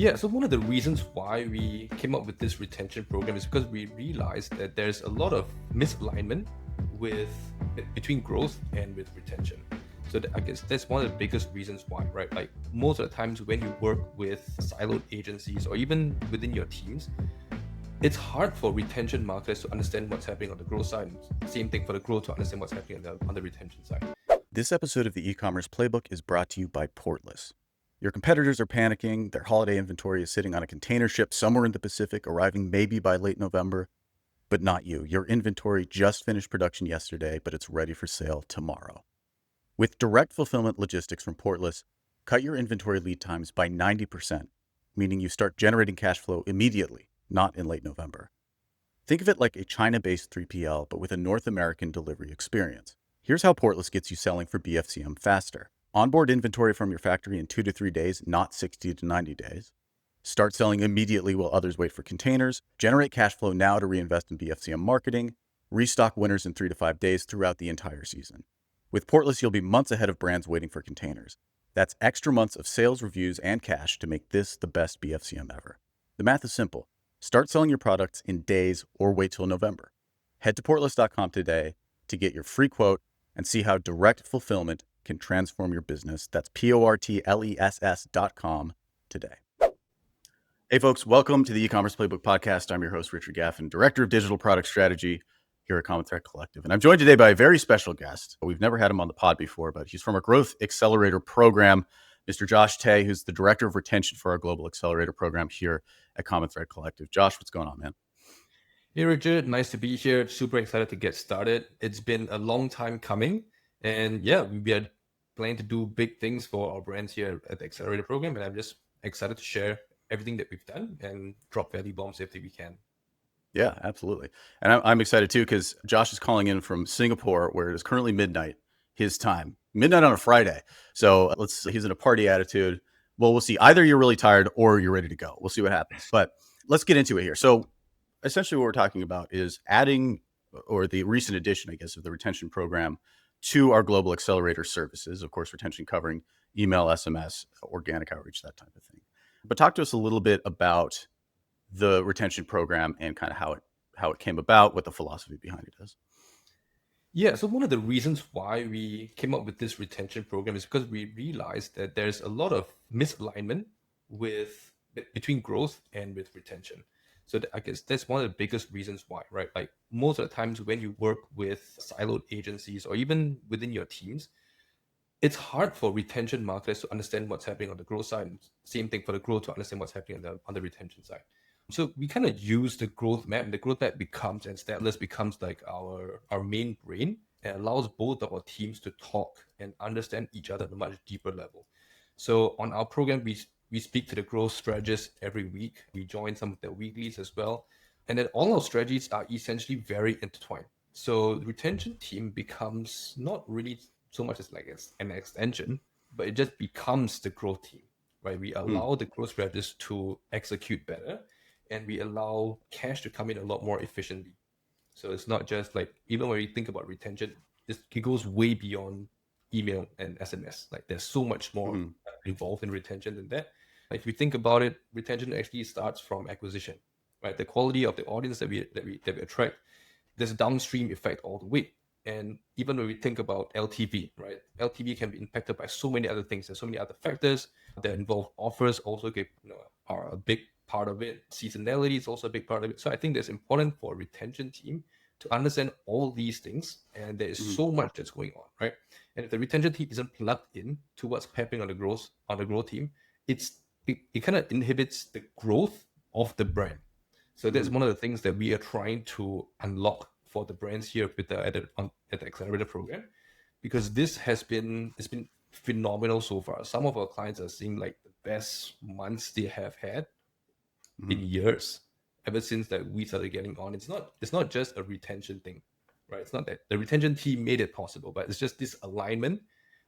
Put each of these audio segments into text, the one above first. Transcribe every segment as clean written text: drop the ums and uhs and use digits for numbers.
Yeah, so one of the reasons why we came up with this retention program is because we realized that there's a lot of misalignment with between growth and with retention. So I guess that's one of the biggest reasons why, right? Like most of the times when you work with siloed agencies or even within your teams, it's hard for retention marketers to understand what's happening on the growth side. Same thing for the growth to understand what's happening on the retention side. This episode of the e-commerce playbook is brought to you by Portless. Your competitors are panicking. Their holiday inventory is sitting on a container ship somewhere in the Pacific, arriving maybe by late November. But not you. Your inventory just finished production yesterday, but it's ready for sale tomorrow. With direct fulfillment logistics from Portless, cut your inventory lead times by 90%, meaning you start generating cash flow immediately, not in late November. Think of it like a China-based 3PL, but with a North American delivery experience. Here's how Portless gets you selling for BFCM faster. Onboard inventory from your factory in 2 to 3 days, not 60 to 90 days. Start selling immediately while others wait for containers. Generate cash flow now to reinvest in BFCM marketing. Restock winners in 3 to 5 days throughout the entire season. With Portless, you'll be months ahead of brands waiting for containers. That's extra months of sales, reviews, and cash to make this the best BFCM ever. The math is simple. Start selling your products in days or wait till November. Head to portless.com today to get your free quote and see how direct fulfillment can transform your business. That's portless.com today. Hey folks, welcome to the e-commerce playbook podcast. I'm your host, Richard Gaffin, Director of Digital Product Strategy here at Common Thread Collective. And I'm joined today by a very special guest. We've never had him on the pod before, but he's from our Growth Accelerator program, Mr. Josh Tay, who's the Director of Retention for our Global Accelerator program here at Common Thread Collective. Josh, what's going on, man? Hey Richard, nice to be here. Super excited to get started. It's been a long time coming. And yeah, we are planning to do big things for our brands here at the Accelerator program. And I'm just excited to share everything that we've done and drop value bombs if we can. Yeah, absolutely. And I'm excited too, because Josh is calling in from Singapore, where it is currently midnight his time, midnight on a Friday. So he's in a party attitude. Well, we'll see. Either you're really tired or you're ready to go. We'll see what happens. But let's get into it here. So essentially what we're talking about is adding, or the recent addition, I guess, of the retention program to our Global Accelerator services. Of course, retention covering email, SMS, organic outreach, that type of thing. But talk to us a little bit about the retention program and kind of how it came about, what the philosophy behind it is. Yeah, so one of the reasons why we came up with this retention program is because we realized that there's a lot of misalignment between growth and with retention. So I guess that's one of the biggest reasons why, right? Like most of the times when you work with siloed agencies or even within your teams, it's hard for retention marketers to understand what's happening on the growth side. And same thing for the growth to understand what's happening on the retention side. So we kind of use the growth map, and the growth map becomes, and Statless becomes like our main brain, and allows both of our teams to talk and understand each other at a much deeper level. So on our program, we speak to the growth strategists every week. We join some of their weeklies as well. And then all our strategies are essentially very intertwined. So the retention team becomes not really so much as like an extension, but it just becomes the growth team, right? We allow the growth strategists to execute better, and we allow cash to come in a lot more efficiently. So it's not just like, even when we think about retention, it goes way beyond email and SMS. Like there's so much more involved in retention than that. Like if you think about it, retention actually starts from acquisition, right? The quality of the audience that we attract, there's a downstream effect all the way. And even when we think about LTV, right? LTV can be impacted by so many other things. There's so many other factors that involve offers also are a big part of it. Seasonality is also a big part of it. So I think that's important for a retention team to understand all these things. And there is so much that's going on, right? And if the retention team isn't plugged in to what's happening on the growth team, it kind of inhibits the growth of the brand. So that's one of the things that we are trying to unlock for the brands here with at the Accelerator program, because it's been phenomenal so far. Some of our clients are seeing like the best months they have had in years ever since that we started getting on. It's not just a retention thing, right? It's not that the retention team made it possible, but it's just this alignment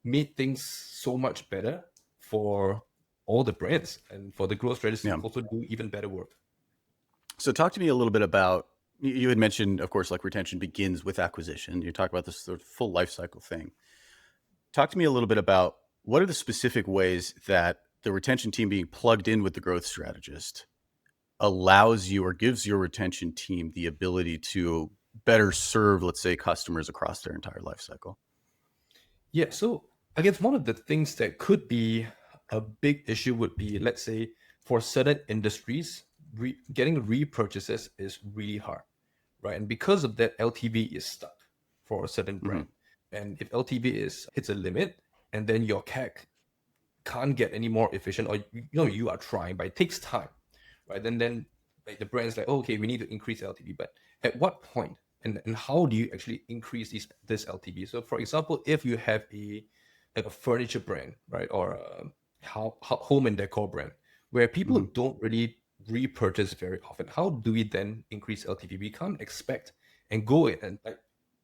made things so much better for all the brands and for the growth strategists to also do even better work. So talk to me a little bit about, you had mentioned, of course, like retention begins with acquisition. You talk about this sort of full life cycle thing. Talk to me a little bit about what are the specific ways that the retention team being plugged in with the growth strategist allows you or gives your retention team the ability to better serve, let's say, customers across their entire life cycle? Yeah, so I guess one of the things that could be a big issue would be, let's say, for certain industries, getting repurchases is really hard, right? And because of that, LTV is stuck for a certain Mm-hmm. brand. And if LTV is hits a limit, and then your CAC can't get any more efficient, or you are trying, but it takes time, right? Then like the brand's like, oh, okay, we need to increase LTV, but at what point and how do you actually increase this LTV? So for example, if you have a furniture brand, right, or a home and decor brand, where people Mm-hmm. don't really repurchase very often, how do we then increase LTV? We can't expect and go in and like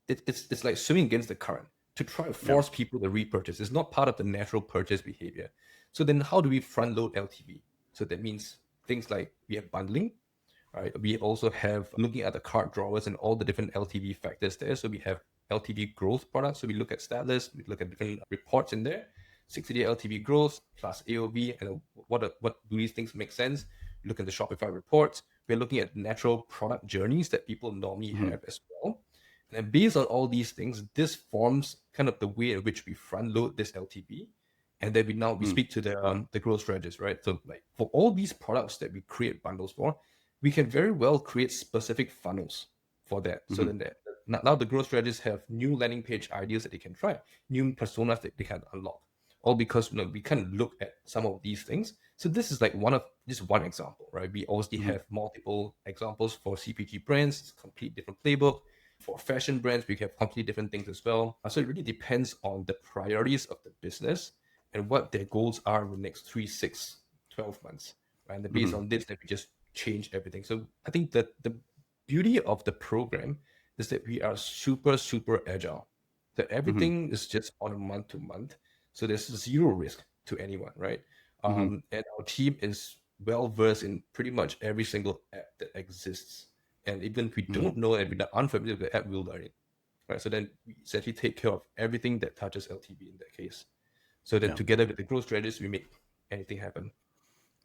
it's like swimming against the current to try to Yeah. force people to repurchase. It's not part of the natural purchase behavior. So then how do we front load LTV? So that means things like we have bundling, right? We also have looking at the cart drawers and all the different LTV factors there. So we have LTV growth products. So we look at stat lists, we look at different reports in there. 60-day LTV growth plus AOV, and what do these things make sense? We look at the Shopify reports. We're looking at natural product journeys that people normally Mm-hmm. have as well. And then based on all these things, this forms kind of the way in which we front load this LTV. And then we Mm-hmm. speak to the growth strategies, right? So like for all these products that we create bundles for, we can very well create specific funnels for that. So Mm-hmm. then now the growth strategists have new landing page ideas that they can try, new personas that they can unlock, all because we kind of look at some of these things. So this is like one example, right? We obviously Mm-hmm. have multiple examples for CPG brands, it's a complete different playbook. For fashion brands, we have completely different things as well. So it really depends on the priorities of the business and what their goals are in the next 3, 6, 12 months. Right? And then based Mm-hmm. on this, then we just change everything. So I think that the beauty of the program is that we are super, super agile. That Mm-hmm. everything is just on a month to month. So there's zero risk to anyone, right? Mm-hmm. And our team is well versed in pretty much every single app that exists. And even if we Mm-hmm. don't know and we're not unfamiliar with the app, we'll learn it. Right. So then we essentially take care of everything that touches LTV in that case. So then Yeah. together with the growth strategies, we make anything happen.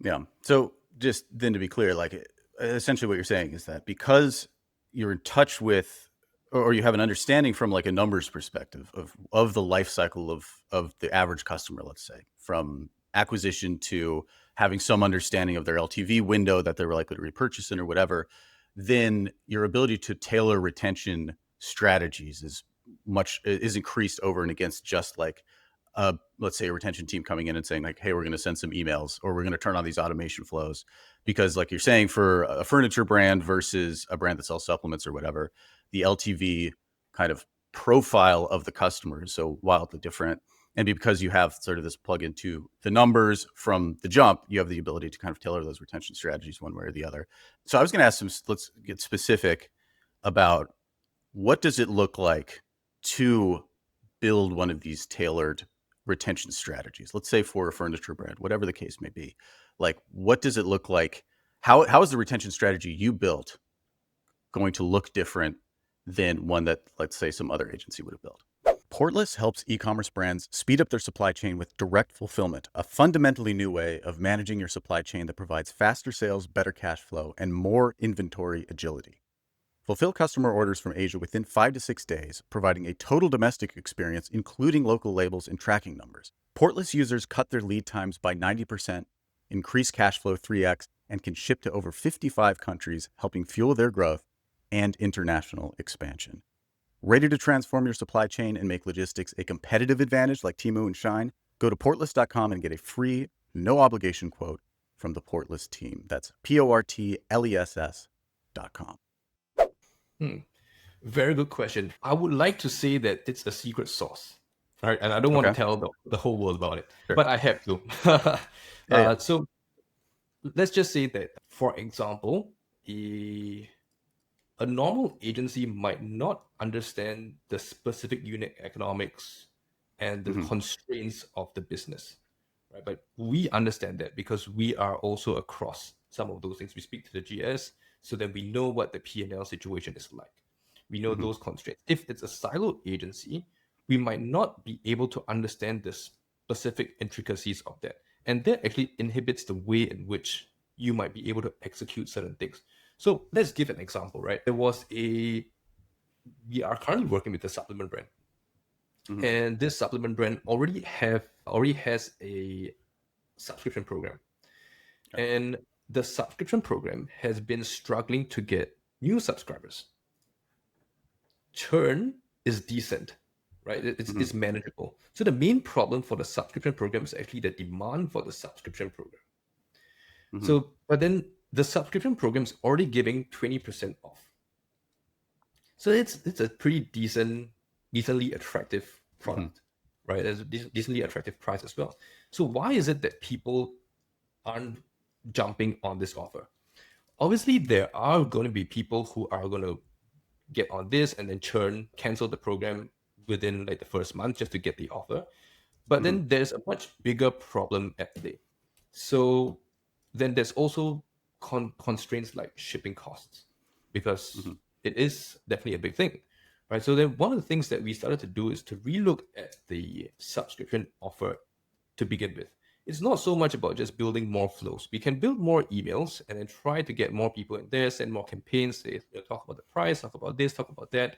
Yeah. So just then to be clear, like essentially what you're saying is that because you're in touch with or you have an understanding from like a numbers perspective of the life cycle of the average customer, let's say, from acquisition to having some understanding of their LTV window that they're likely to repurchase in or whatever, then your ability to tailor retention strategies is increased over and against just like let's say a retention team coming in and saying like, hey, we're going to send some emails or we're going to turn on these automation flows. Because like you're saying, for a furniture brand versus a brand that sells supplements or whatever, the LTV kind of profile of the customer is so wildly different. And because you have sort of this plug into the numbers from the jump, you have the ability to kind of tailor those retention strategies one way or the other. So I was going to ask let's get specific about what does it look like to build one of these tailored retention strategies? Let's say for a furniture brand, whatever the case may be. Like, what does it look like? How is the retention strategy you built going to look different than one that, let's say, some other agency would have built? Portless helps e-commerce brands speed up their supply chain with direct fulfillment, a fundamentally new way of managing your supply chain that provides faster sales, better cash flow, and more inventory agility. Fulfill customer orders from Asia within 5 to 6 days, providing a total domestic experience, including local labels and tracking numbers. Portless users cut their lead times by 90%, increase cash flow 3x, and can ship to over 55 countries, helping fuel their growth and international expansion. Ready to transform your supply chain and make logistics a competitive advantage like Temu and Shine? Go to portless.com and get a free, no obligation quote from the Portless team. That's portless.com. Hmm. Very good question. I would like to say that it's a secret sauce, right? And I don't want to Okay. tell the whole world about it, Sure. but I have to. Yeah, yeah. So let's just say that, for example, a normal agency might not understand the specific unit economics and the Mm-hmm. constraints of the business, right? But we understand that because we are also across some of those things. We speak to the GS so that we know what the P&L situation is like. We know Mm-hmm. those constraints. If it's a siloed agency, we might not be able to understand the specific intricacies of that. And that actually inhibits the way in which you might be able to execute certain things. So let's give an example, right? We are currently working with a supplement brand, Mm-hmm. and this supplement brand already has a subscription program, Okay. and the subscription program has been struggling to get new subscribers. Churn is decent, right? Mm-hmm. It's manageable. So the main problem for the subscription program is actually the demand for the subscription program. Mm-hmm. So, but then the subscription program is already giving 20% off. So it's a pretty decently attractive Mm-hmm. product, right? It's a decently attractive price as well. So why is it that people aren't jumping on this offer? Obviously, there are going to be people who are going to get on this and then churn, cancel the program within like the first month just to get the offer. But Mm-hmm. then there's a much bigger problem at play. So then there's also constraints like shipping costs, because Mm-hmm. it is definitely a big thing, right? So then one of the things that we started to do is to relook at the subscription offer to begin with. It's not so much about just building more flows. We can build more emails and then try to get more people in there, send more campaigns, say, talk about the price, talk about this, talk about that.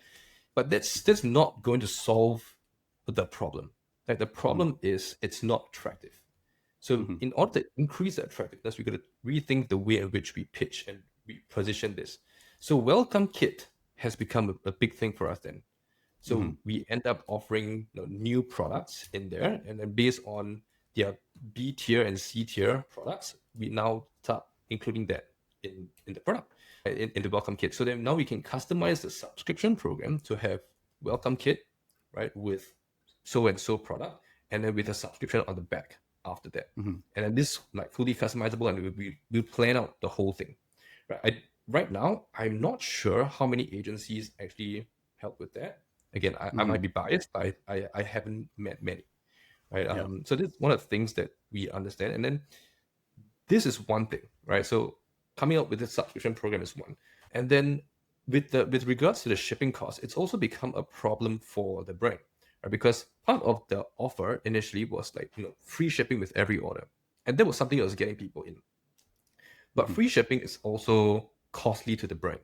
But that's not going to solve the problem. Like the Mm-hmm. problem is it's not attractive. So Mm-hmm. in order to increase the attractiveness, we got to rethink the way in which we pitch and we position this. So welcome kit has become a big thing for us then. Mm-hmm. So we end up offering new products in there, and then based on their B tier and C tier products, we now start including that in the product, in the welcome kit. So then now we can customize the subscription program to have welcome kit, right, with so and so product, and then with a subscription on the back after that. Mm-hmm. And then this like fully customizable, and we plan out the whole thing. Right now, I'm not sure how many agencies actually help with that. Again, I Mm-hmm. might be biased, but I haven't met many. Right. Yeah. So this is one of the things that we understand. And then this is one thing, right? So coming up with a subscription program is one. And then with regards to the shipping cost, it's also become a problem for the brand, right? Because part of the offer initially was like, free shipping with every order. And that was something that was getting people in. But Mm-hmm. free shipping is also costly to the brand.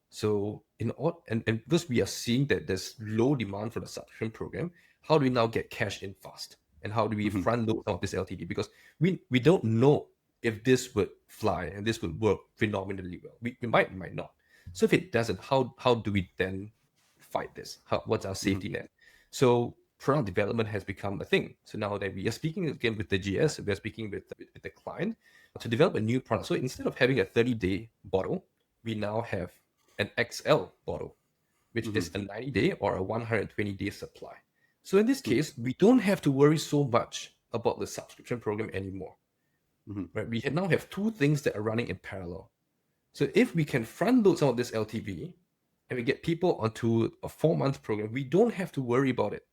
So and because we are seeing that there's low demand for the subscription program, how do we now get cash in fast? And how do we Mm-hmm. front load some of this LTV? Because we don't know if this would fly and this would work phenomenally well. We might not. So if it doesn't, how do we then fight this? What's our Mm-hmm. safety net? So product development has become a thing. So now that we are speaking again with the GS, we are speaking with the client to develop a new product. So instead of having a 30-day bottle, we now have an XL bottle, which Mm-hmm. is a 90-day or a 120-day supply. So in this case, we don't have to worry so much about the subscription program anymore. Mm-hmm. Right? We now have two things that are running in parallel. So if we can front load some of this LTV and we get people onto a 4-month program, we don't have to worry about it.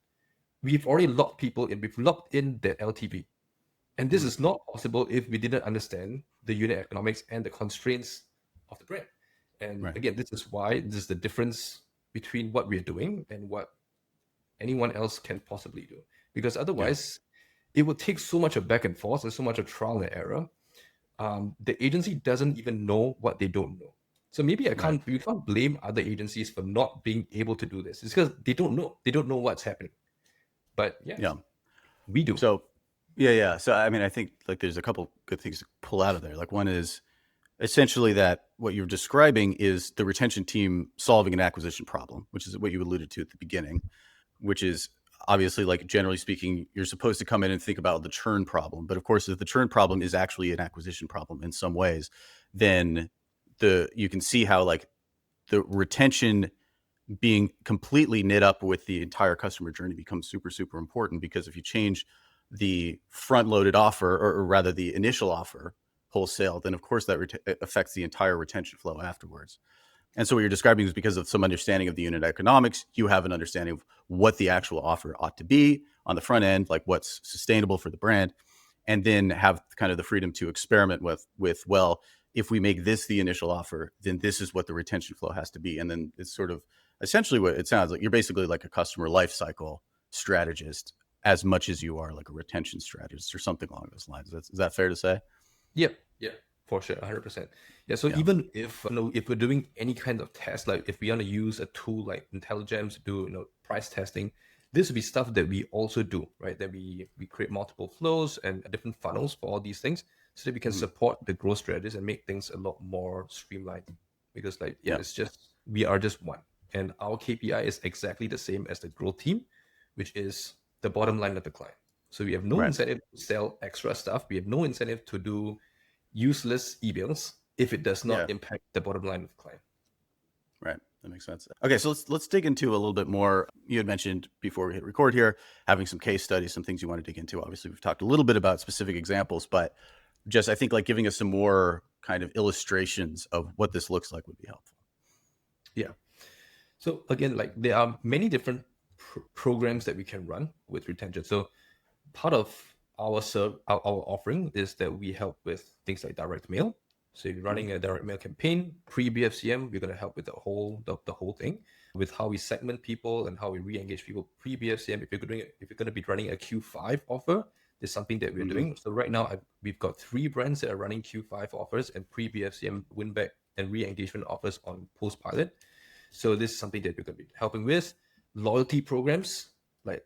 We've already locked people in. We've locked in that LTV. And this Mm-hmm. is not possible if we didn't understand the unit economics and the constraints of the brand. And Right. again, this is why this is the difference between what we're doing and what anyone else can possibly do. Because Yeah. otherwise, it would take so much of back and forth and so much of trial and error. The agency doesn't even know what they don't know. So maybe Right. we can't blame other agencies for not being able to do this. It's because they don't know. They don't know what's happening. But yeah, Yeah. we do. So, yeah, yeah. So, I mean, I think like there's a couple good things to pull out of there. Like one is essentially that what you're describing is the retention team solving an acquisition problem, which is what you alluded to at the beginning, which is obviously like generally speaking, you're supposed to come in and think about the churn problem. But of course, if the churn problem is actually an acquisition problem in some ways, then you can see how like the retention being completely knit up with the entire customer journey becomes super, super important, because if you change the front loaded offer, or rather the initial offer wholesale, then of course that affects the entire retention flow afterwards. And so what you're describing is because of some understanding of the unit economics, you have an understanding of what the actual offer ought to be on the front end, like what's sustainable for the brand, and then have kind of the freedom to experiment with well, if we make this the initial offer, then this is what the retention flow has to be. And then it's sort of essentially what it sounds like. You're basically like a customer lifecycle strategist as much as you are like a retention strategist or something along those lines. Is that fair to say? Yeah, yeah, for sure, 100%. Yeah, so Yeah. even if if we're doing any kind of test, like if we want to use a tool like Intelligence to do price testing, this would be stuff that we also do, right? That we create multiple flows and different funnels for all these things, so that we can Mhm. support the growth strategies and make things a lot more streamlined. Because like yeah, Yeah. it's just we are just one, and our KPI is exactly the same as the growth team, which is the bottom line of the client. So we have no Right. incentive to sell extra stuff. We have no incentive to do useless emails if it does Yeah. not impact the bottom line of the client. Right. That makes sense. Okay, so let's dig into a little bit more. You had mentioned before we hit record here, having some case studies, some things you want to dig into. Obviously, we've talked a little bit about specific examples, but just I think like giving us some more kind of illustrations of what this looks like would be helpful. Yeah. So again, like there are many different programs that we can run with retention. So part of our offering is that we help with things like direct mail. So if you're Mhm. running a direct mail campaign pre BFCM, we're going to help with the whole thing, with how we segment people and how we re-engage people pre BFCM. If you're going to be running a Q5 offer, there's something that we're Mhm. doing. So right now we've got 3 brands that are running Q5 offers and pre BFCM win back and re-engagement offers on post pilot. So this is something that we're going to be helping with. Loyalty programs, like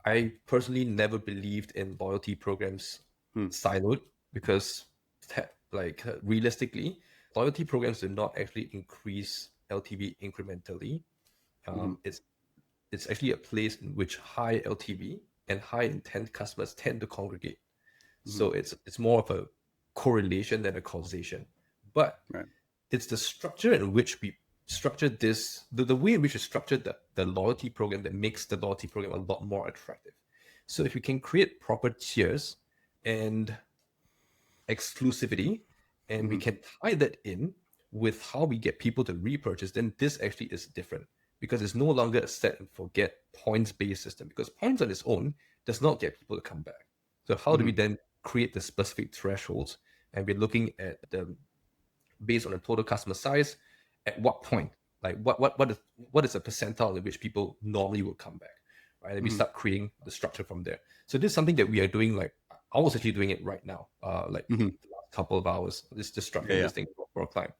I personally never believed in loyalty programs Hmm. siloed because realistically, loyalty programs do not actually increase LTV incrementally. Mhm. It's actually a place in which high LTV and high intent customers tend to congregate. Mhm. So it's more of a correlation than a causation. But Right. it's the structure in which we structure this, the way in which we structure the loyalty program that makes the loyalty program a lot more attractive. So if we can create proper tiers and exclusivity, and we Mhm. can tie that in with how we get people to repurchase, then this actually is different because it's no longer a set and forget points based system, because points on its own does not get people to come back. So how do we Mhm. then create the specific thresholds? And we're looking at the based on the total customer size, at what point, like what is a percentile in which people normally will come back, right? And we Mhm. start creating the structure from there. So this is something that we are doing. Like I was actually doing it right now, like Mhm. the last couple of hours. This just Yeah. structuring Yeah. this thing for a client.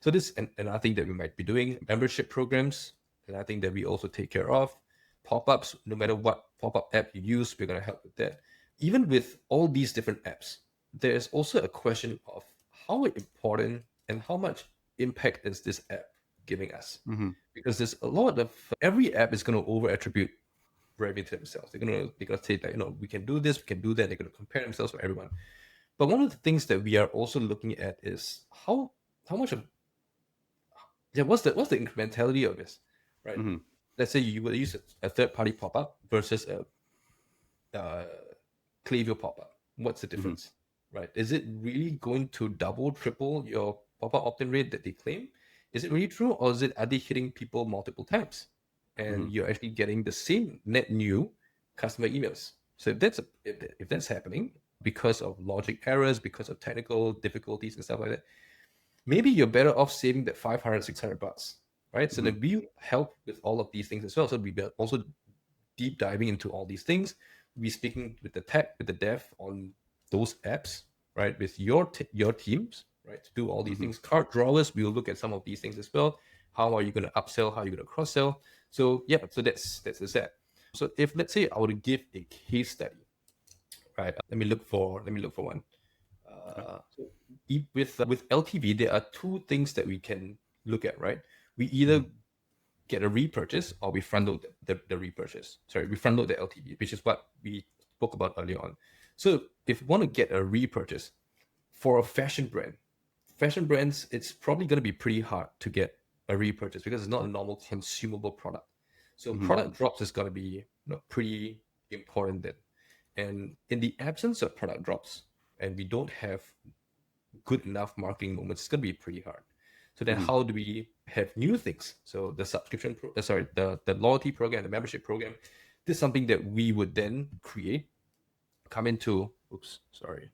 So this and I think that we might be doing membership programs, and I think that we also take care of pop-ups. No matter what pop-up app you use, we're gonna help with that. Even with all these different apps, there's also a question of how important and how much impact is this app giving us? Mhm. Because there's a lot of every app is going to over attribute revenue to themselves. They're gonna say that we can do this, we can do that. They're gonna compare themselves with everyone. But one of the things that we are also looking at is how much of what's the incrementality of this, right? Mhm. Let's say you will use a third party pop up versus a Klaviyo pop-up. What's the Mhm. difference, right? Is it really going to double, triple your pop-up opt-in rate that they claim? Is it really true, or are they hitting people multiple times, and Mhm. you're actually getting the same net new customer emails? So if that's happening because of logic errors, because of technical difficulties and stuff like that, maybe you're better off saving that 500, $600, right? So Mhm. that we help with all of these things as well. So we also deep diving into all these things. We speaking with the tech, with the dev on those apps, right? With your teams, right? To do all these Mhm. things. Card drawers, we'll look at some of these things as well. How are you going to upsell? How are you going to cross sell? So yeah, so that's the set. So if let's say I were to give a case study, right? Let me look for one. Okay. So with LTV, there are two things that we can look at, right? We either Mhm. get a repurchase or we front load the repurchase. Sorry, we front load the LTV, which is what we spoke about earlier on. So if you want to get a repurchase for a fashion brands, it's probably going to be pretty hard to get a repurchase because it's not a normal consumable product. So Mhm. product drops is going to be pretty important then. And in the absence of product drops, and we don't have good enough marketing moments, it's going to be pretty hard. So then Mhm. how do we have new things? So the the loyalty program, the membership program, this is something that we would then create, come into, oops, sorry.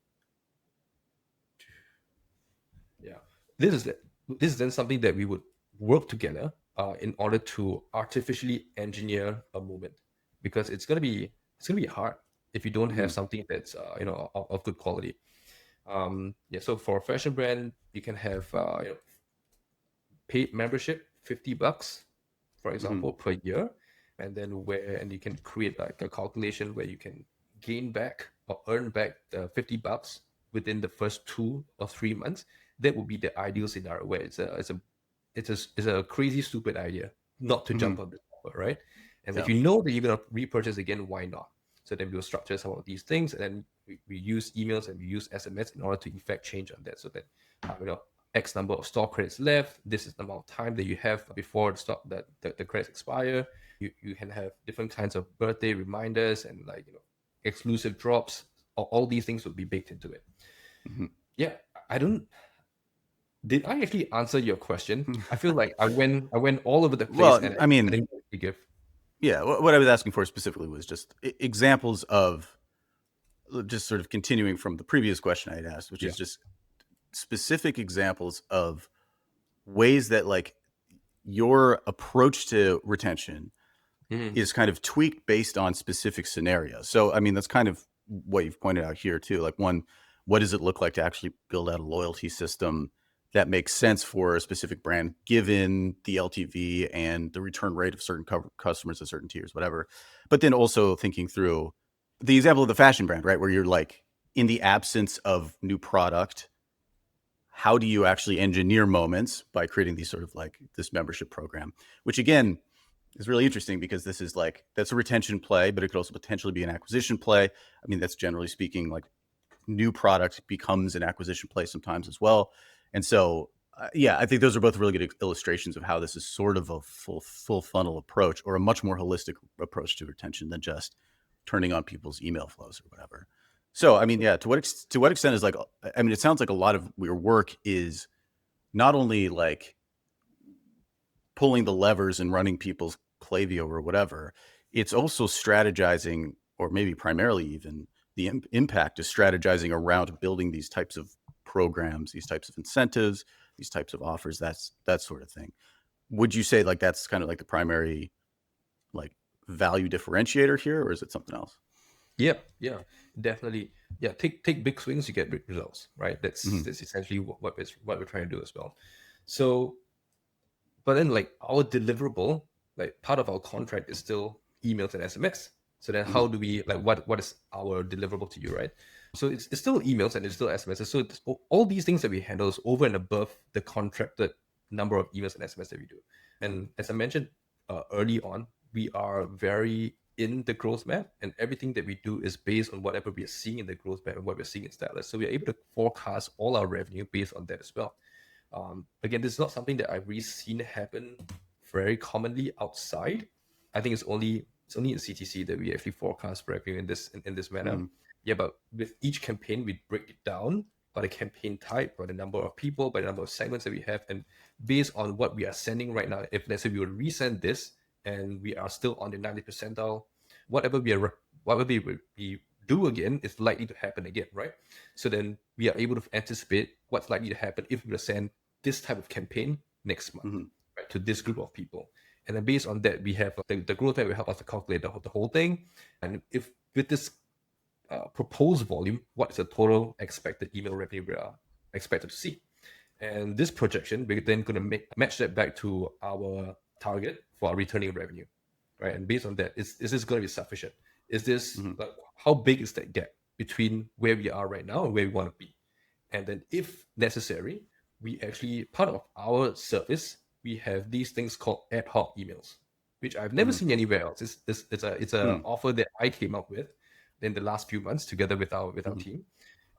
Yeah. This is this is then something that we would work together in order to artificially engineer a moment, because it's going to be it's gonna be hard if you don't have something that's of good quality. Yeah, so for a fashion brand, you can have paid membership, $50, for Mm-hmm. example, per year, and you can create like a calculation where you can gain back or earn back the $50 within the first 2 or 3 months. That would be the ideal scenario where it's a crazy stupid idea not to Mm-hmm. jump on this offer, right? And if Yeah. you know that you're gonna repurchase again, why not? So then we'll structure some of these things, and then we use emails and we use SMS in order to effect change on that, so that X number of store credits left. This is the amount of time that you have before the credits expire. You can have different kinds of birthday reminders and exclusive drops. All these things would be baked into it. Mm-hmm. Yeah, I don't. Did I actually answer your question? I feel like I went all over the place Well, and I I mean, didn't really give. yeah, what I was asking for specifically was just examples of just sort of continuing from the previous question I had asked, which Yeah. is just specific examples of ways that like your approach to retention Mhm. is kind of tweaked based on specific scenarios. So, I mean, that's kind of what you've pointed out here too. Like one, what does it look like to actually build out a loyalty system that makes sense for a specific brand, given the LTV and the return rate of certain customers at certain tiers, whatever. But then also thinking through the example of the fashion brand, right? Where you're like, in the absence of new product, how do you actually engineer moments by creating these sort of like this membership program, which again, is really interesting because this is like, that's a retention play, but it could also potentially be an acquisition play. I mean, that's generally speaking, like new product becomes an acquisition play sometimes as well. And so, yeah, I think those are both really good illustrations of how this is sort of a full funnel approach, or a much more holistic approach to retention than just turning on people's email flows or whatever. So, I mean, yeah, to what extent is like, I mean, it sounds like a lot of your work is not only like pulling the levers and running people's Klaviyo or whatever, it's also strategizing, or maybe primarily even the impact is strategizing around building these types of programs, these types of incentives, these types of offers, that sort of thing. Would you say like that's kind of like the primary like value differentiator here, or is it something else? Yeah, yeah, definitely. Yeah, take big swings, you get big results, right? That's Mm-hmm. that's essentially what we're trying to do as well. So, but then like our deliverable, like part of our contract is still emails and SMS. So then Mm-hmm. how do we like what is our deliverable to you, right? So it's still emails and it's still SMS. So all these things that we handle is over and above the contracted number of emails and SMS that we do. And as I mentioned early on, we are very in the growth map, and everything that we do is based on whatever we are seeing in the growth map and what we're seeing in Stylus. So we are able to forecast all our revenue based on that as well. Again, this is not something that I've really seen happen very commonly outside. I think it's only in CTC that we actually forecast revenue in this manner. Mm-hmm. Yeah, but with each campaign, we break it down by the campaign type, by the number of people, by the number of segments that we have, and based on what we are sending right now. If let's say we would resend this and we are still on the 90th percentile, whatever we do again is likely to happen again, right? So then we are able to anticipate what's likely to happen if we send this type of campaign next month, Mm-hmm. right, to this group of people. And then based on that, we have the growth rate will help us to calculate the whole thing. And if with this proposed volume, what is the total expected email revenue we are expected to see? And this projection, we're then going to match that back to our target for our returning revenue, right? And based on that, is this going to be sufficient? Is this Mm-hmm. like how big is that gap between where we are right now and where we want to be? And then, if necessary, we actually part of our service we have these things called ad hoc emails, which I've never Mm-hmm. seen anywhere else. It's a offer that I came up with in the last few months together with our Mm-hmm. team.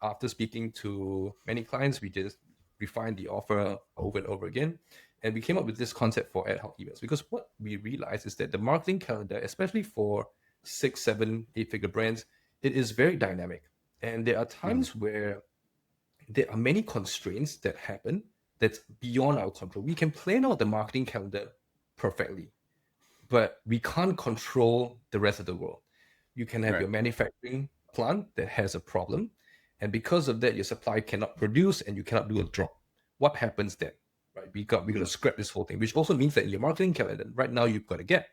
After speaking to many clients, we just refined the offer over and over again. And we came up with this concept for ad hoc emails because what we realized is that the marketing calendar, especially for 6, 7, 8 figure brands, it is very dynamic. And there are Mm-hmm. times where there are many constraints that happen that's beyond our control. We can plan out the marketing calendar perfectly, but we can't control the rest of the world. You can have Right. your manufacturing plant that has a problem, and because of that, your supply cannot produce and you cannot do a drop. What happens then? Right? We got Mm-hmm. to scrap this whole thing, which also means that in your marketing calendar right now you've got a gap.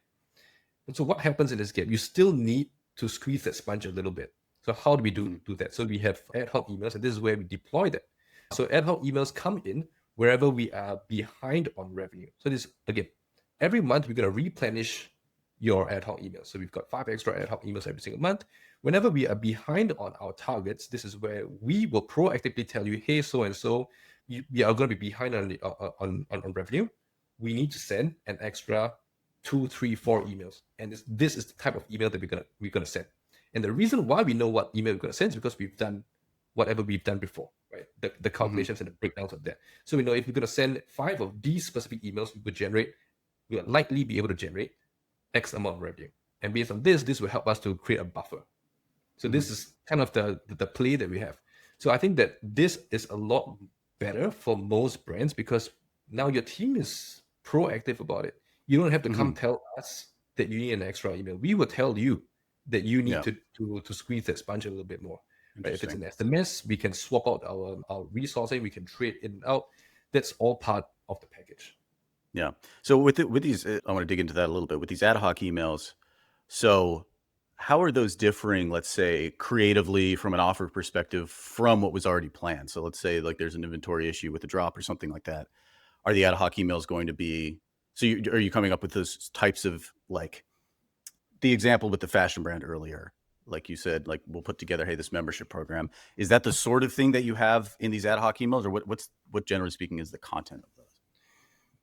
And so what happens in this gap? You still need to squeeze that sponge a little bit. So how do we Mm-hmm. do that? So we have ad hoc emails, and this is where we deploy that. So ad hoc emails come in wherever we are behind on revenue. So this, again, every month we're going to replenish your ad hoc emails. So we've got 5 extra ad hoc emails every single month. Whenever we are behind on our targets, this is where we will proactively tell you, hey, so and so, we are going to be behind on revenue. We need to send an extra 2, 3, 4 emails, and this is the type of email that we're gonna send. And the reason why we know what email we're gonna send is because we've done whatever we've done before, right? The Mm-hmm. calculations and the breakdowns of that. So we know if we're gonna send 5 of these specific emails, we'll likely be able to generate X amount of revenue. And based on this will help us to create a buffer. So Mm-hmm. this is kind of the play that we have. So I think that this is a lot better for most brands because now your team is proactive about it. You don't have to Mm-hmm. come tell us that you need an extra email. We will tell you that you need Yeah. to squeeze that sponge a little bit more. Right? If it's Interesting. an SMS, we can swap out our resourcing, we can trade in and out. That's all part of the package. Yeah. So with these, I want to dig into that a little bit with these ad hoc emails. So how are those differing, let's say, creatively from an offer perspective from what was already planned? So let's say like there's an inventory issue with a drop or something like that. Are the ad hoc emails going to be, are you coming up with those types of like the example with the fashion brand earlier? Like you said, like we'll put together, hey, this membership program. Is that the sort of thing that you have in these ad hoc emails, or what generally speaking is the content of those?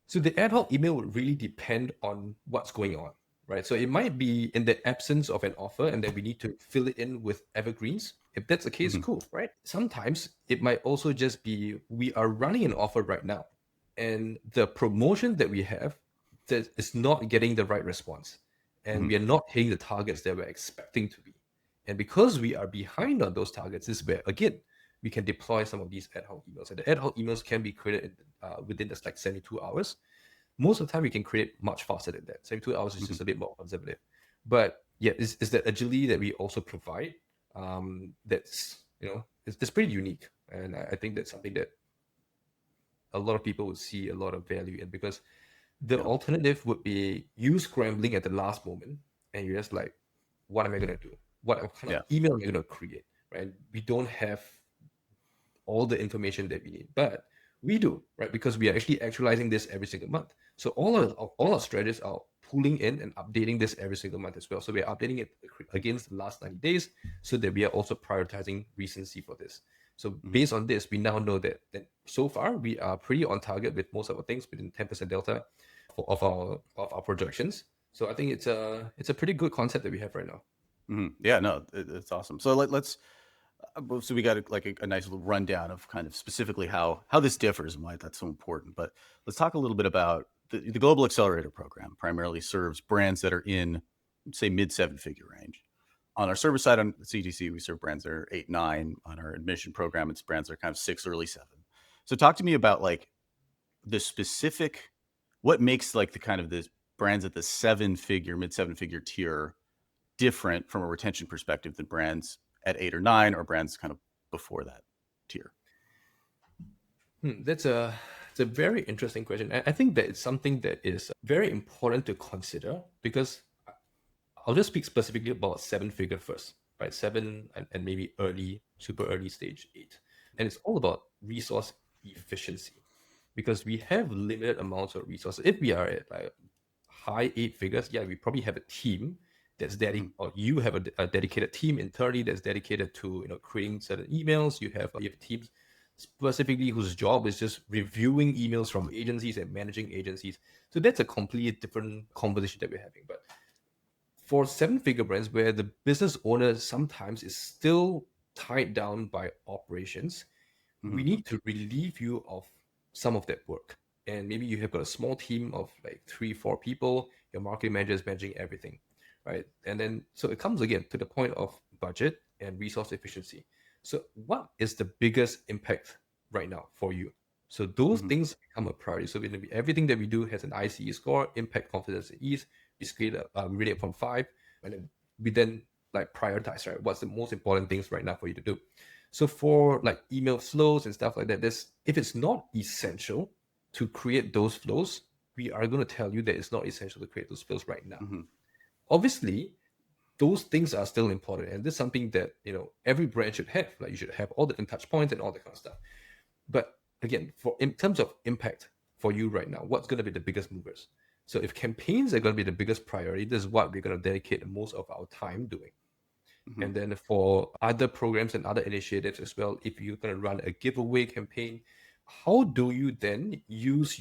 So the ad hoc email would really depend on what's going on, right? So it might be in the absence of an offer and then we need to fill it in with evergreens. If that's the case, Mm-hmm. cool, right? Sometimes it might also just be we are running an offer right now and the promotion that we have that is not getting the right response and Mm-hmm. we are not hitting the targets that we're expecting to be. And because we are behind on those targets, this is where, again, we can deploy some of these ad hoc emails. And the ad hoc emails can be created within just like 72 hours. Most of the time, we can create much faster than that. 72 hours is Mm-hmm. just a bit more conservative. But yeah, it's that agility that we also provide that's, it's pretty unique. And I think that's something that a lot of people would see a lot of value in because the Yeah. alternative would be you scrambling at the last moment and you're just like, what am I going to do? What kind of Yeah. email am I going to create? Right? We don't have all the information that we need, but we do, right? Because we are actually actualizing this every single month. So all our strategies are pulling in and updating this every single month as well. So we are updating it against the last 90 days so that we are also prioritizing recency for this. So Mm-hmm. based on this, we now know that so far we are pretty on target with most of our things within 10% delta of our projections. So I think it's a pretty good concept that we have right now. Mm-hmm. Yeah. No, it's awesome. So let's so we got a nice little rundown of kind of specifically how this differs and why that's so important. But let's talk a little bit about the Global Accelerator program. Primarily serves brands that are in, say, mid 7-figure range. On our service side on CTC, we serve brands that are 8, 9. On our admission program, it's brands that are kind of 6, early 7. So talk to me about like the specific, what makes like the kind of the brands at the 7-figure, mid 7-figure tier different from a retention perspective than brands at 8 or 9 or brands kind of before that tier? It's a very interesting question. I think that it's something that is very important to consider because I'll just speak specifically about 7-figure first, right? 7 and maybe early, super early stage 8. And it's all about resource efficiency because we have limited amounts of resources. If we are at like high 8 figures, yeah, we probably have a team that's Mm-hmm. dedicated, or you have a dedicated team internally that's dedicated to creating certain emails. You have teams specifically whose job is just reviewing emails from agencies and managing agencies. So that's a completely different conversation that we're having. But for 7-figure brands where the business owner sometimes is still tied down by operations, Mm-hmm. we need to relieve you of some of that work. And maybe you have got a small team of like 3, 4 people, your marketing manager is managing everything, right? And then, so it comes again to the point of budget and resource efficiency. So, what is the biggest impact right now for you? So, those Mm-hmm. things become a priority. So, everything that we do has an ICE score, impact, confidence, and ease. We scale it really upon 5. And then we then like prioritize, right? What's the most important things right now for you to do? So for like email flows and stuff like that, if it's not essential to create those flows, we are going to tell you that it's not essential to create those flows right now. Mm-hmm. Obviously, those things are still important, and this is something that every brand should have. Like, you should have all the different touch points and all that kind of stuff. But again, for in terms of impact for you right now, what's going to be the biggest movers? So if campaigns are going to be the biggest priority, this is what we're going to dedicate most of our time doing. Mm-hmm. And then for other programs and other initiatives as well, if you're going to run a giveaway campaign, how do you then use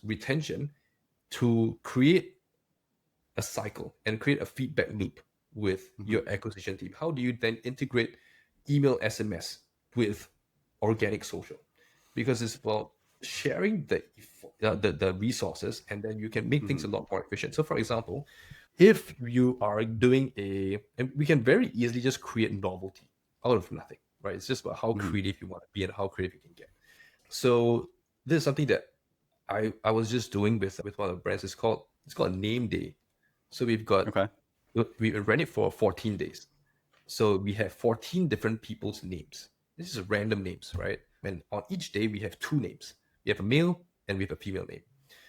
retention to create a cycle and create a feedback loop with Mm-hmm. your acquisition team? How do you then integrate email, SMS with organic social? Because it's about sharing the resources, and then you can make things a lot more efficient. So for example, if you are doing and we can very easily just create novelty out of nothing, right? It's just about how Mm-hmm. creative you want to be and how creative you can get. So this is something that I was just doing with one of the brands. It's called Name Day. So Okay. we ran it for 14 days. So we have 14 different people's names. This is random names, right? And on each day we have two names. We have a male and we have a female name.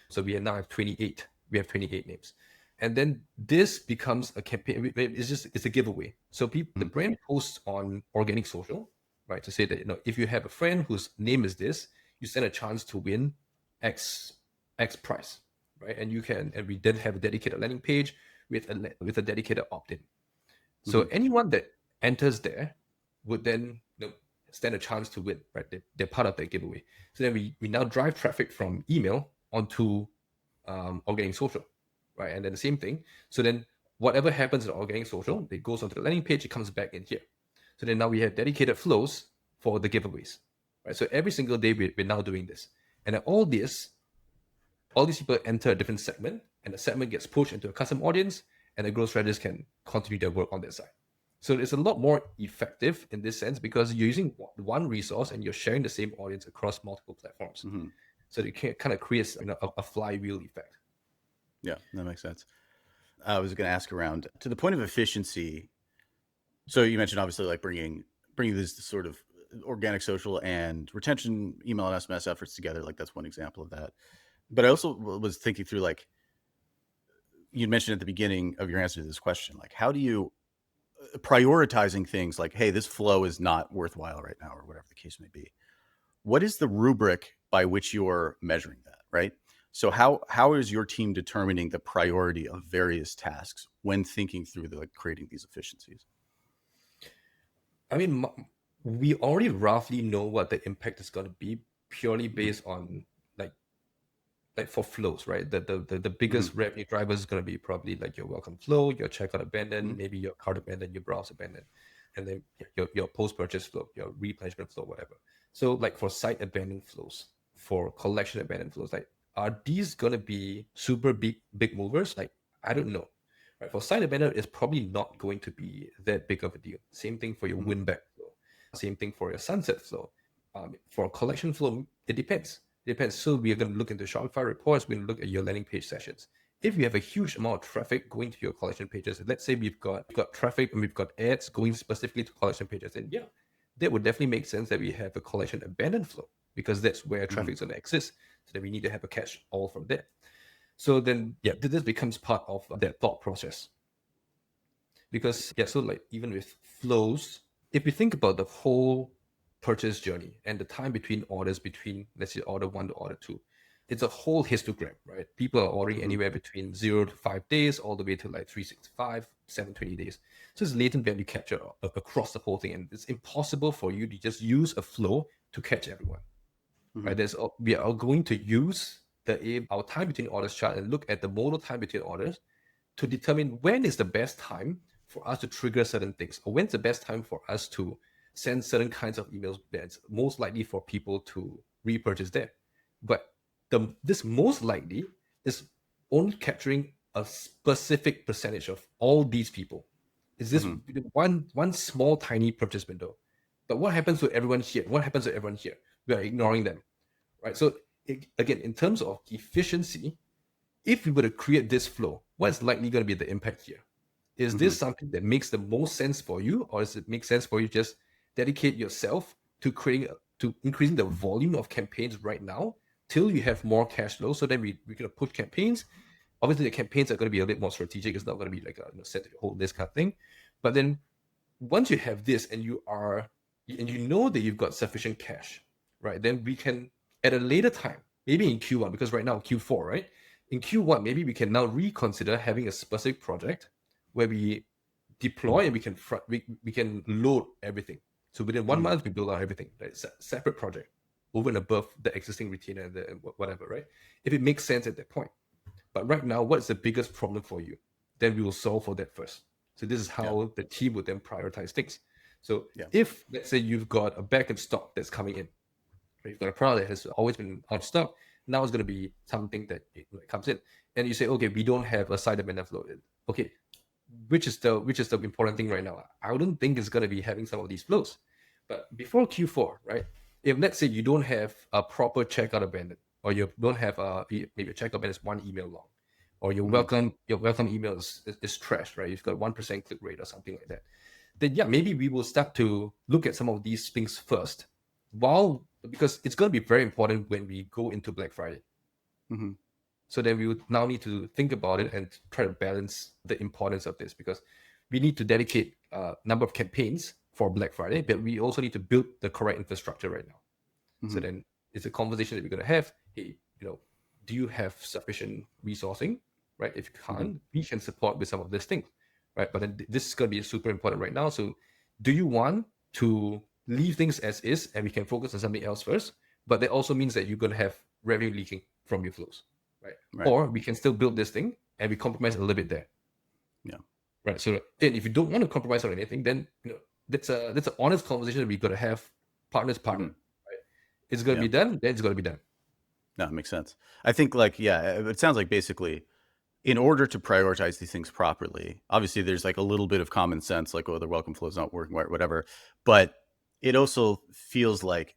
So we now have 28. We have 28 names. And then this becomes a campaign. It's a giveaway. So the brand posts on organic social, right? To say that, if you have a friend whose name is this, you stand a chance to win X price, right? And we then have a dedicated landing page with a dedicated opt-in. So Mm-hmm. anyone that enters there would then stand a chance to win, right? They're part of that giveaway. So then we now drive traffic from email onto organic social, right? And then the same thing. So then whatever happens in organic social, it goes onto the landing page, it comes back in here. So then now we have dedicated flows for the giveaways, right? So every single day we're now doing this. And then all these people enter a different segment, and the segment gets pushed into a custom audience, and the growth strategists can continue their work on their side. So it's a lot more effective in this sense because you're using one resource and you're sharing the same audience across multiple platforms. Mm-hmm. So it kind of creates a flywheel effect. Yeah, that makes sense. I was going to ask around to the point of efficiency. So you mentioned obviously like bringing this sort of organic social and retention email and SMS efforts together. Like that's one example of that. But I also was thinking through, like you mentioned at the beginning of your answer to this question, like how do you prioritizing things like, hey, this flow is not worthwhile right now, or whatever the case may be. What is the rubric by which you're measuring that, right? So how is your team determining the priority of various tasks when thinking through creating these efficiencies? I mean, we already roughly know what the impact is going to be purely Mm-hmm. based on like for flows, right? The Mm-hmm. biggest revenue driver is going to be probably like your welcome flow, your checkout Mm-hmm. abandon, maybe your cart abandon, your browse abandon, and then your post purchase flow, your replenishment flow, whatever. So like for site abandon flows, for collection abandon flows, like are these going to be super big movers? Like I don't know. Right, for site abandon, it's probably not going to be that big of a deal. Same thing for your Mm-hmm. win back flow. Same thing for your sunset flow. For collection flow, it depends. So we are going to look into Shopify reports. We're going to look at your landing page sessions. If you have a huge amount of traffic going to your collection pages, let's say we've got traffic and we've got ads going specifically to collection pages, then yeah, that would definitely make sense that we have a collection abandon flow because that's where Mm-hmm. traffic is going to exist. So then we need to have a catch all from there. So then, yeah, this becomes part of that thought process. Because, yeah, so like even with flows, if we think about the whole purchase journey and the time between orders, between, let's say, order one to order two, it's a whole histogram, right? People are ordering Mm-hmm. anywhere between 0 to 5 days, all the way to like 365, 720 days. So it's latent value capture across the whole thing. And it's impossible for you to just use a flow to catch everyone, Mm-hmm. right? We are going to use our time between orders chart and look at the modal time between orders to determine when is the best time for us to trigger certain things, or when's the best time for us to send certain kinds of emails that's most likely for people to repurchase there. But this most likely is only capturing a specific percentage of all these people. Is this Mm-hmm. one small tiny purchase window? But what happens to everyone here? What happens to everyone here? We are ignoring them, right? So again, in terms of efficiency, if we were to create this flow, what's likely going to be the impact here? Is Mm-hmm. this something that makes the most sense for you, or does it make sense for you just dedicate yourself to increasing the volume of campaigns right now till you have more cash flow? So then we're going to push campaigns, Obviously, the campaigns are going to be a bit more strategic. It's not going to be like a set to hold this kind of thing. But then once you have this and you know that you've got sufficient cash, right? Then we can at a later time, maybe in Q1, because right now Q4, right? In Q1, maybe we can now reconsider having a specific project where we deploy and we can load everything. So within 1 month, we build out everything. Right? It's a separate project over and above the existing retainer and the whatever, right? If it makes sense at that point. But right now, what's the biggest problem for you? Then we will solve for that first. So this is Yeah. how the team would then prioritize things. So Yeah. if let's say you've got a backup stock that's coming in, right? You've got a product that has always been out of stock. Now it's going to be something that comes in, and you say, okay, we don't have a side demand flow. Okay, which is the important thing right now. I don't think it's going to be having some of these flows, but before Q4, right? If let's say you don't have a proper checkout abandon, or you don't have maybe a checkout abandon is one email long, or your welcome email is trash, right? You've got 1% click rate or something like that. Then yeah, maybe we will start to look at some of these things first, because it's going to be very important when we go into Black Friday. Mm-hmm. So then we would now need to think about it and try to balance the importance of this, because we need to dedicate a number of campaigns for Black Friday, but we also need to build the correct infrastructure right now. So Mm-hmm. then it's a conversation that we're going to have. Hey, do you have sufficient resourcing, right? If you Mm-hmm. can't, we can support with some of these things, right? But then this is going to be super important right now. So do you want to leave things as is and we can focus on something else first? But that also means that you're going to have revenue leaking from your flows, right? Right. Or we can still build this thing and we compromise a little bit there, Yeah. right? So then if you don't want to compromise on anything, then that's an honest conversation that we got to have, partners partner, Mm-hmm. right? It's going to Yeah. be done, then it's going to be done. No, it makes sense. I think it sounds like basically in order to prioritize these things properly, obviously there's like a little bit of common sense, like, oh, the welcome flow is not working, whatever. But it also feels like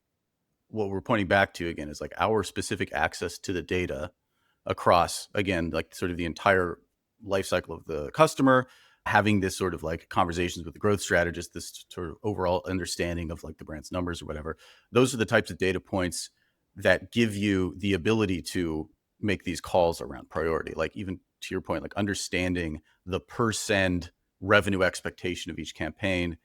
what we're pointing back to again is like our specific access to the data across, again, like sort of the entire life cycle of the customer, having this sort of like conversations with the growth strategist, this sort of overall understanding of like the brand's numbers or whatever. Those are the types of data points that give you the ability to make these calls around priority. Like even to your point, like understanding the per send revenue expectation of each campaign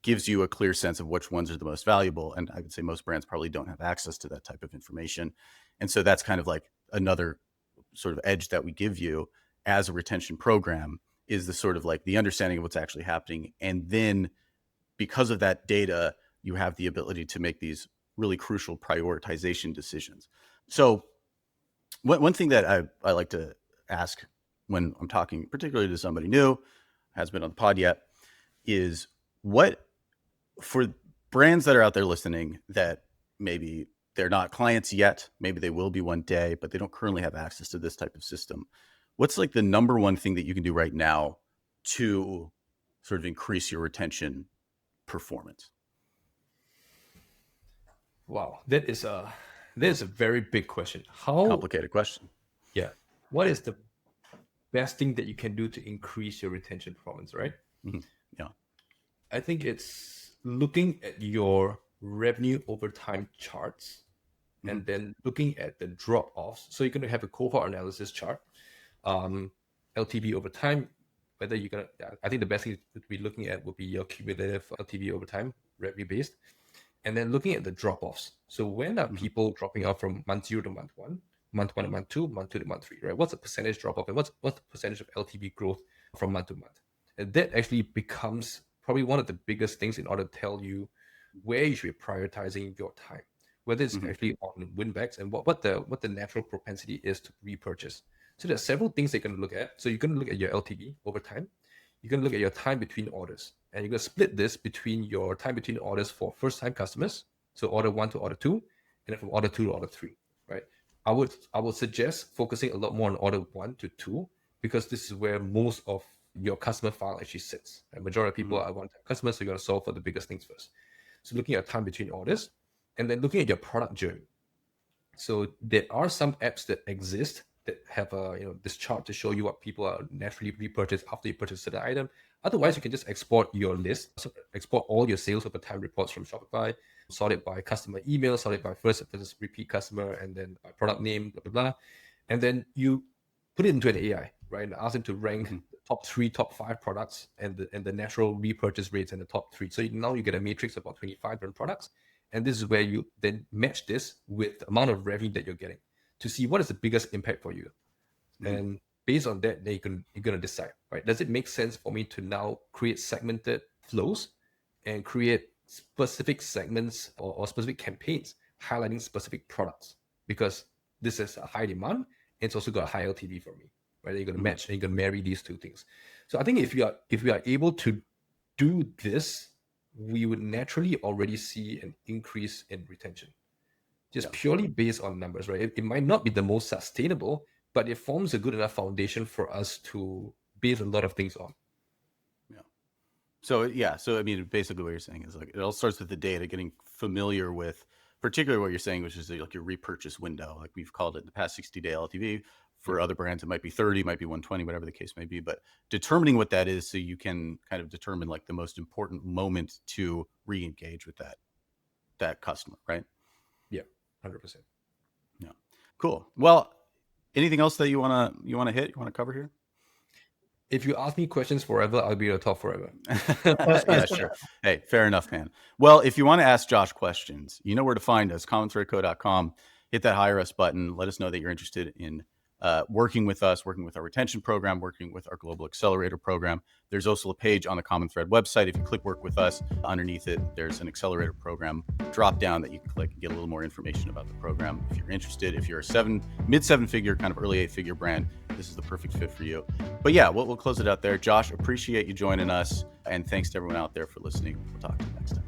gives you a clear sense of which ones are the most valuable. And I would say most brands probably don't have access to that type of information. And so that's kind of like another sort of edge that we give you as a retention program, is the sort of like the understanding of what's actually happening. And then because of that data, you have the ability to make these really crucial prioritization decisions. So one thing that I like to ask when I'm talking particularly to somebody new, hasn't been on the pod yet, is what, for brands that are out there listening that maybe they're not clients yet, maybe they will be one day, but they don't currently have access to this type of system, what's like the number one thing that you can do right now to sort of increase your retention performance? Wow, that is a very big question. Complicated question. Yeah, what is the best thing that you can do to increase your retention performance, right? Mm-hmm. Yeah. I think it's looking at your revenue over time charts Mm-hmm. and then looking at the drop offs. So you're going to have a cohort analysis chart, um, LTV over time. Whether you're gonna, I think the best thing to be looking at would be your cumulative LTV over time, revenue based, and then looking at the drop offs. So when are Mm-hmm. people dropping off from month 0 to month 1, month 1 to month 2, month 2 to month 3, right? What's the percentage drop off, and what's the percentage of LTV growth from month to month? And that actually becomes probably one of the biggest things in order to tell you where you should be prioritizing your time, whether it's Mm-hmm. actually on win backs and what the natural propensity is to repurchase. So there's several things they're going to look at. So you're going to look at your LTV over time. You're going to look at your time between orders, and you're going to split this between your time between orders for first time customers, so order 1 to order 2, and then from order 2 to order 3, right? I would suggest focusing a lot more on order 1 to 2, because this is where most of your customer file actually sits. The majority of people are one-time customers, so you're going to solve for the biggest things first. So looking at time between orders, and then looking at your product journey. So there are some apps that exist that have this chart to show you what people are naturally repurchase after you purchase a certain item. Otherwise, you can just export your list, so export all your sales over time reports from Shopify, sort it by customer email, sort it by first versus repeat customer, and then by product name, blah blah blah. And then you put it into an AI, right? And ask them to rank Mhm. top 3, top 5 products and the natural repurchase rates in the top 3. So now you get a matrix of about 25 different products. And this is where you then match this with the amount of revenue that you're getting to see what is the biggest impact for you. Mhm. And based on that, then you're gonna decide, right? Does it make sense for me to now create segmented flows and create specific segments or specific campaigns highlighting specific products? Because this is a high demand, and it's also got a high LTV for me, right? You're gonna Mhm. match and you're gonna marry these two things. So I think if we are able to do this, we would naturally already see an increase in retention just Yeah. purely based on numbers, right? It might not be the most sustainable, but it forms a good enough foundation for us to base a lot of things on. Yeah. So yeah, so I mean, basically what you're saying is like it all starts with the data, getting familiar with, particularly what you're saying, which is like your repurchase window. Like we've called it the past 60-day LTV. Yep. For other brands, it might be 30, might be 120, whatever the case may be. But determining what that is, so you can kind of determine like the most important moment to re-engage with that customer, right? Yeah, 100%. Yeah. Cool. Well, anything else that you wanna hit? You want to cover here? If you ask me questions forever, I'll be able to talk forever. Yeah, sure. Hey, fair enough, man. Well, if you want to ask Josh questions, you know where to find us, commonthreadco.com. Hit that hire us button. Let us know that you're interested in working with us, working with our retention program, working with our Global Accelerator program. There's also a page on the Common Thread website. If you click work with us, underneath it, there's an accelerator program drop down that you can click and get a little more information about the program. If you're interested, if you're a mid seven figure, kind of early 8-figure brand, this is the perfect fit for you. But yeah, we'll close it out there. Josh, appreciate you joining us. And thanks to everyone out there for listening. We'll talk to you next time.